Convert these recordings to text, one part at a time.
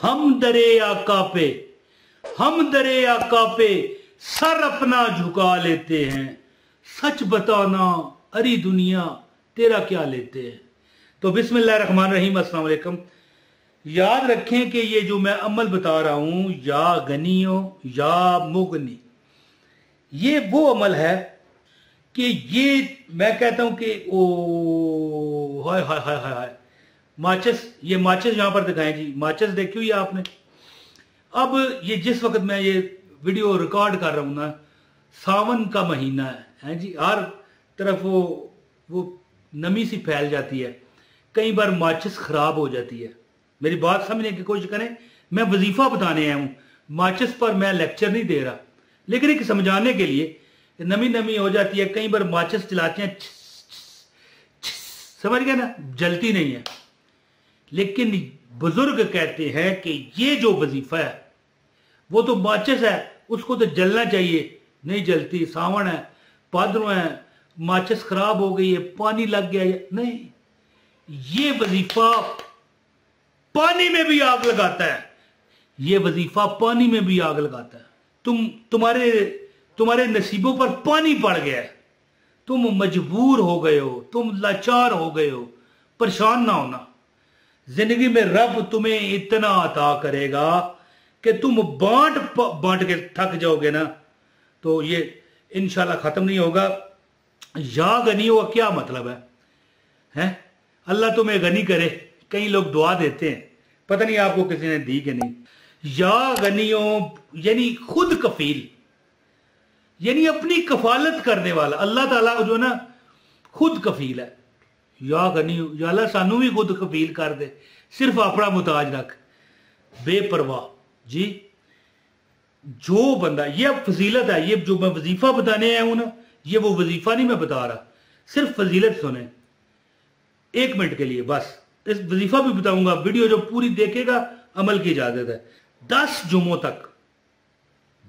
हम दरे आका पे, हम दरे आका पे सर अपना झुका लेते हैं। सच बताना अरी दुनिया तेरा क्या लेते हैं। तो बिस्मिल्लाहिर्रहमानिर्रहीम, अस्सलाम वालेकुम। याद रखें कि ये जो मैं अमल बता रहा हूं, या गनियो या मुगनी, ये वो अमल है कि ये मैं कहता हूं कि ओ हाय हाय हाय हाय हाय, माचिस, ये माचिस यहां पर दिखाएं जी, माचिस देखी हुई है आपने। अब ये जिस वक्त मैं ये वीडियो रिकॉर्ड कर रहा हूं ना, सावन का महीना है जी, हर तरफ वो नमी सी फैल जाती है, कई बार माचिस खराब हो जाती है। मेरी बात समझने की कोशिश करें, मैं वजीफा बताने आया हूं, माचिस पर मैं लेक्चर नहीं दे रहा, लेकिन एक समझाने के लिए नमी नमी हो जाती है, कई बार माचिस चलाते हैं, समझ गए ना, जलती नहीं है। लेकिन बुजुर्ग कहते हैं कि ये जो वजीफा है वो तो माचिस है, उसको तो जलना चाहिए, नहीं जलती। सावन है, भाद्रों है, माचिस खराब हो गई है, पानी लग गया है, नहीं, ये वजीफा पानी में भी आग लगाता है, ये वजीफा पानी में भी आग लगाता है। तुम्हारे नसीबों पर पानी पड़ गया है, तुम मजबूर हो गए हो, तुम लाचार हो गए हो, परेशान ना होना। जिंदगी में रब तुम्हें इतना अता करेगा कि तुम बांट बांट के थक जाओगे ना, तो ये इंशाल्लाह खत्म नहीं होगा। या गनी हो क्या मतलब है? अल्लाह तुम्हें गनी करे। कई लोग दुआ देते हैं, पता नहीं आपको किसी ने दी कि नहीं। या गनियो यानी खुद कफील, यानी अपनी कफालत करने वाला। अल्लाह ताला जो ना खुद कफील है। या गनियो, या अल्लाह सानू भी खुद कफील कर दे, सिर्फ अपना मुताज रख, बेपरवाह जी। जो बंदा, ये फजीलत है, ये जो मैं वजीफा बताने आया हूं ना, ये वो वजीफा नहीं मैं बता रहा, सिर्फ फजीलत सुने 1 मिनट के लिए बस। इस वजीफा भी बताऊंगा, वीडियो जो पूरी देखेगा अमल की इजाजत है। 10 जुमों तक,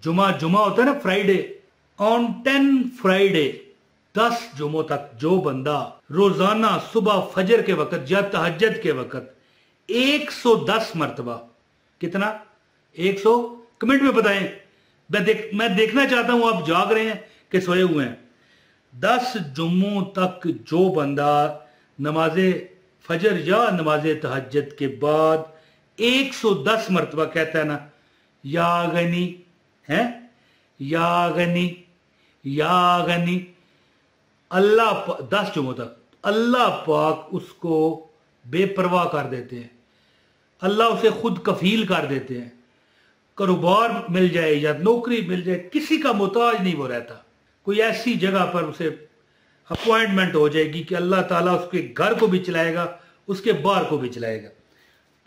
जुमा होता है ना फ्राइडे, ऑन 10 फ्राइडे, 10 जुमों तक जो बंदा रोजाना सुबह फजर के वक्त या तहज्जुद के वक्त 110 मरतबा, कितना 100, कमेंट में बताएं, मैं देखना चाहता हूं आप जाग रहे हैं कि सोए हुए हैं। 10 जुम्मों तक जो बंदा नमाजे फजर या नमाजे तहज्जुद के बाद 110 मरतबा कहता है ना, या गनी है, या गनी, या गनी, अल्लाह 10 जुम्मों तक अल्लाह पाक उसको बेपरवाह कर देते हैं, अल्लाह उसे खुद कफील कर देते हैं। कारोबार मिल जाए या नौकरी मिल जाए, किसी का मोहताज नहीं वो रहता। कोई ऐसी जगह पर उसे अपॉइंटमेंट हो जाएगी कि अल्लाह ताला उसके घर को भी चलाएगा, उसके बाहर को भी चलाएगा।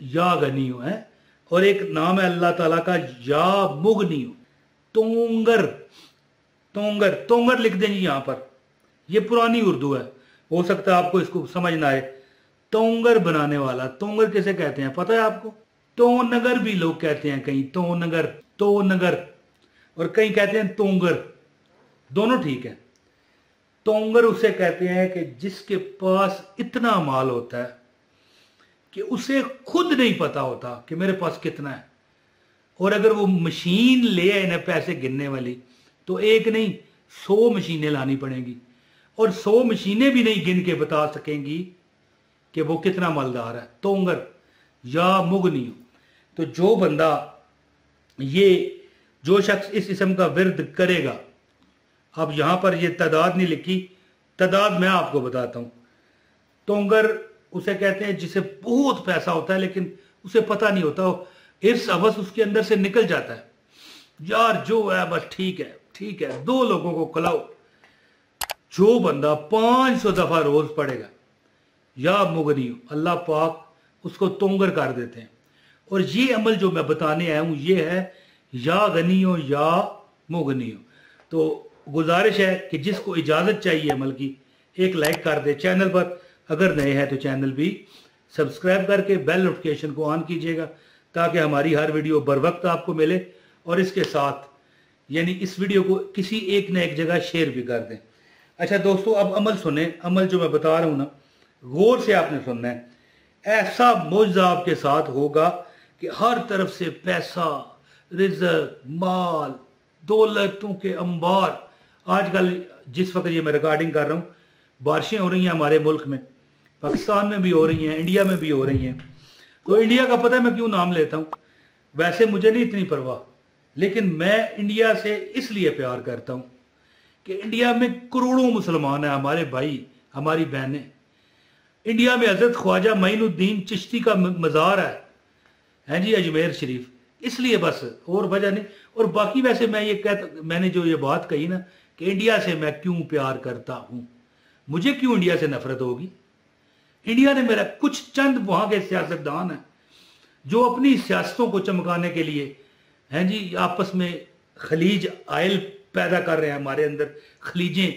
या गनियो है, और एक नाम है अल्लाह ताला का या मुगनियो, तोंगर। तोंगर, तोंगर लिख देंगे यहां पर, ये पुरानी उर्दू है, हो सकता है आपको इसको समझ ना आए। तोंगर बनाने वाला, तोंगर किसे कहते हैं पता है आपको? तो नगर भी लोग कहते हैं, कहीं तो नगर, और कहीं कहते हैं तोंगर, दोनों ठीक है। तोंगर उसे कहते हैं कि जिसके पास इतना माल होता है कि उसे खुद नहीं पता होता कि मेरे पास कितना है, और अगर वो मशीन ले आए ना पैसे गिनने वाली, तो एक नहीं 100 मशीनें लानी पड़ेंगी, और 100 मशीनें भी नहीं गिन के बता सकेंगी कि वो कितना मालदार है। तोंगर या मुगनी। तो जो बंदा, ये जो शख्स इस इस्म का विर्द करेगा, अब यहां पर ये तादाद नहीं लिखी, तादाद मैं आपको बताता हूं। तोंगर उसे कहते हैं जिसे बहुत पैसा होता है लेकिन उसे पता नहीं होता, इर्स अवस उसके अंदर से निकल जाता है, यार जो है बस ठीक है 2 लोगों को खिलाओ। जो बंदा 500 दफा रोज पड़ेगा या मुगनी, अल्लाह पाक उसको तोंगर कर देते हैं। और ये अमल जो मैं बताने आया हूं, ये है या गनियो या मुगनियो। तो गुजारिश है कि जिसको इजाजत चाहिए अमल की, एक लाइक कर दे चैनल पर, अगर नए हैं तो चैनल भी सब्सक्राइब करके बेल नोटिफिकेशन को ऑन कीजिएगा, ताकि हमारी हर वीडियो बर वक्त आपको मिले। और इसके साथ यानी इस वीडियो को किसी एक न एक जगह शेयर भी कर दें। अच्छा दोस्तों, अब अमल सुने, अमल जो मैं बता रहा हूं ना, गौर से आपने सुनना है। ऐसा मुआवजा आपके साथ होगा कि हर तरफ से पैसा, रिजक, माल, दौलतों के अंबार। आजकल जिस वक्त ये मैं रिकॉर्डिंग कर रहा हूँ, बारिशें हो रही हैं हमारे मुल्क में, पाकिस्तान में भी हो रही हैं, इंडिया में भी हो रही हैं। तो इंडिया का पता है मैं क्यों नाम लेता हूँ, वैसे मुझे नहीं इतनी परवाह, लेकिन मैं इंडिया से इसलिए प्यार करता हूँ कि इंडिया में करोड़ों मुसलमान हैं, हमारे भाई, हमारी बहनें। इंडिया में हजरत ख्वाजा मोइनुद्दीन चिश्ती का मज़ार है जी, अजमेर शरीफ, इसलिए बस, और वजह नहीं। और बाकी वैसे मैं ये मैंने जो ये बात कही ना कि इंडिया से मैं क्यों प्यार करता हूँ, मुझे क्यों इंडिया से नफरत होगी। इंडिया ने मेरा, कुछ चंद वहाँ के सियासतदान हैं जो अपनी सियासतों को चमकाने के लिए हैं जी, आपस में खलीज आयल पैदा कर रहे हैं, हमारे अंदर खलीजें,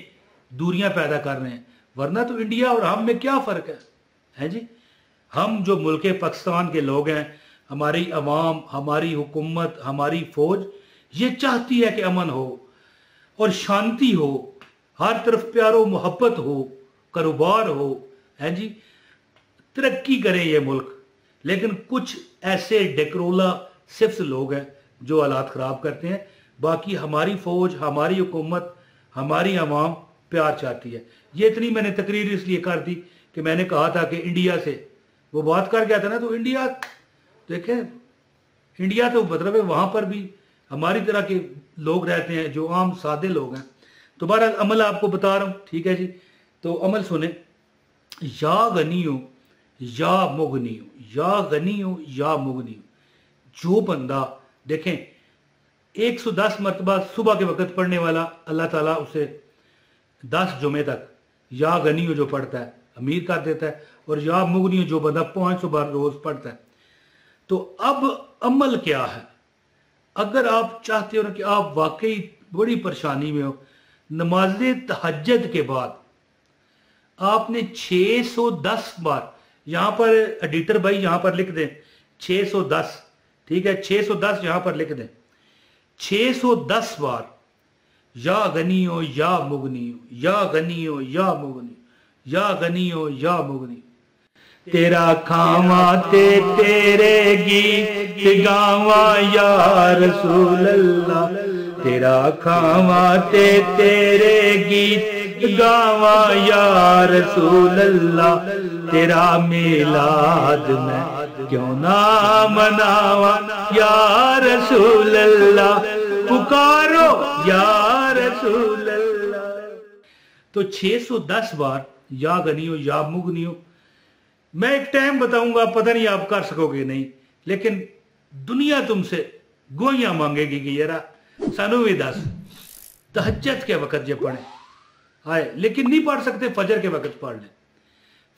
दूरियां पैदा कर रहे हैं। वरना तो इंडिया और हम में क्या फ़र्क है जी। हम जो मुल्क पाकिस्तान के लोग हैं, हमारी अवाम, हमारी हुकूमत, हमारी फ़ौज ये चाहती है कि अमन हो और शांति हो, हर तरफ प्यारो मोहब्बत हो, कारोबार हो, है जी, तरक्की करें ये मुल्क। लेकिन कुछ ऐसे डेकरोला सिर्फ लोग हैं जो हालात ख़राब करते हैं। बाकी हमारी फ़ौज, हमारी हुकूमत, हमारी अवाम प्यार चाहती है। ये इतनी मैंने तकरीर इसलिए कर दी कि मैंने कहा था कि इंडिया से वो बात कर गया था ना, तो इंडिया देखें, इंडिया तो मतलब है वहाँ पर भी हमारी तरह के लोग रहते हैं जो आम सादे लोग हैं। तो बहरहाल अमल आपको बता रहा हूँ, ठीक है जी। तो अमल सुने, या गनियो या मुगनियो, या गनियो या मुगनियो। जो बंदा देखें 110 मरतबा सुबह के वक़्त पढ़ने वाला, अल्लाह ताला उसे 10 जुमे तक या गनियो जो पढ़ता है अमीर कर देता है, और या मुगनियो जो बंदा 500 बार रोज पढ़ता है। तो अब अमल क्या है, अगर आप चाहते हो ना कि आप वाकई बड़ी परेशानी में हो, नमाज तहज्जुद के बाद आपने 610 बार, यहां पर एडिटर भाई यहां पर लिख दें 610, ठीक है, 610 यहां पर लिख दें, 610 बार या गनियो या मुगनियो, या गनियो या मुगनियो, या गनियो या मुगनियो। तेरा खावा ते तेरे गीत गावा या रसूल अल्लाह, तेरा खावा ते तेरे गीत गावा या रसूल अल्लाह, तेरा मिलाद में क्यों ना मनावा या रसूल अल्लाह, पुकारो या रसूल अल्लाह। तो 610 बार या गनियो या मुगनियो। मैं एक टाइम बताऊंगा, पता नहीं आप कर सकोगे नहीं, लेकिन दुनिया तुमसे गोइयां मांगेगी कि यारा सानू भी दस तहज्जुद के वक्त जब पढ़े आए, लेकिन नहीं पढ़ सकते, फजर के वक्त पढ़ लें।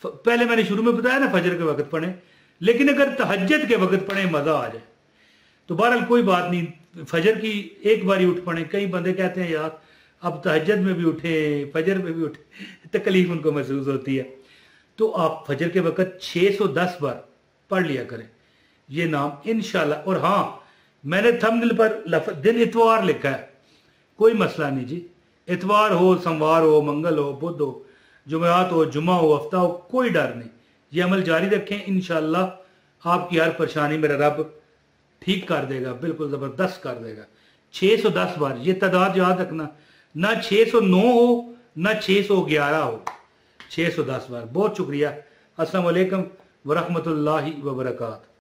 पहले मैंने शुरू में बताया ना, फजर के वक्त पढ़े, लेकिन अगर तहज्जुद के वक्त पढ़े मजा आ जाए तो बहरहाल कोई बात नहीं, फजर की एक बारी उठ पड़े। कई बंदे कहते हैं यार अब तहज्जुद में भी उठे, फजर में भी उठे, तकलीफ उनको महसूस होती है। तो आप फजर के वक्त 610 बार पढ़ लिया करें ये नाम इंशाल्लाह। और हाँ, मैंने थंबनेल पर दिन इतवार लिखा है, कोई मसला नहीं जी, इतवार हो, सोमवार हो, मंगल हो, बुध हो, जुमेरात हो, जुमा हो, हफ्ता हो, कोई डर नहीं। ये अमल जारी रखें, इंशाल्लाह आपकी हर परेशानी मेरा रब ठीक कर देगा, बिल्कुल ज़बरदस्त कर देगा। 610 बार ये तादाद याद रखना, ना 609 हो ना 611 हो, 610 बार। बहुत शुक्रिया। अस्सलाम वालेकुम व रहमतुल्लाहि व बरकातहू।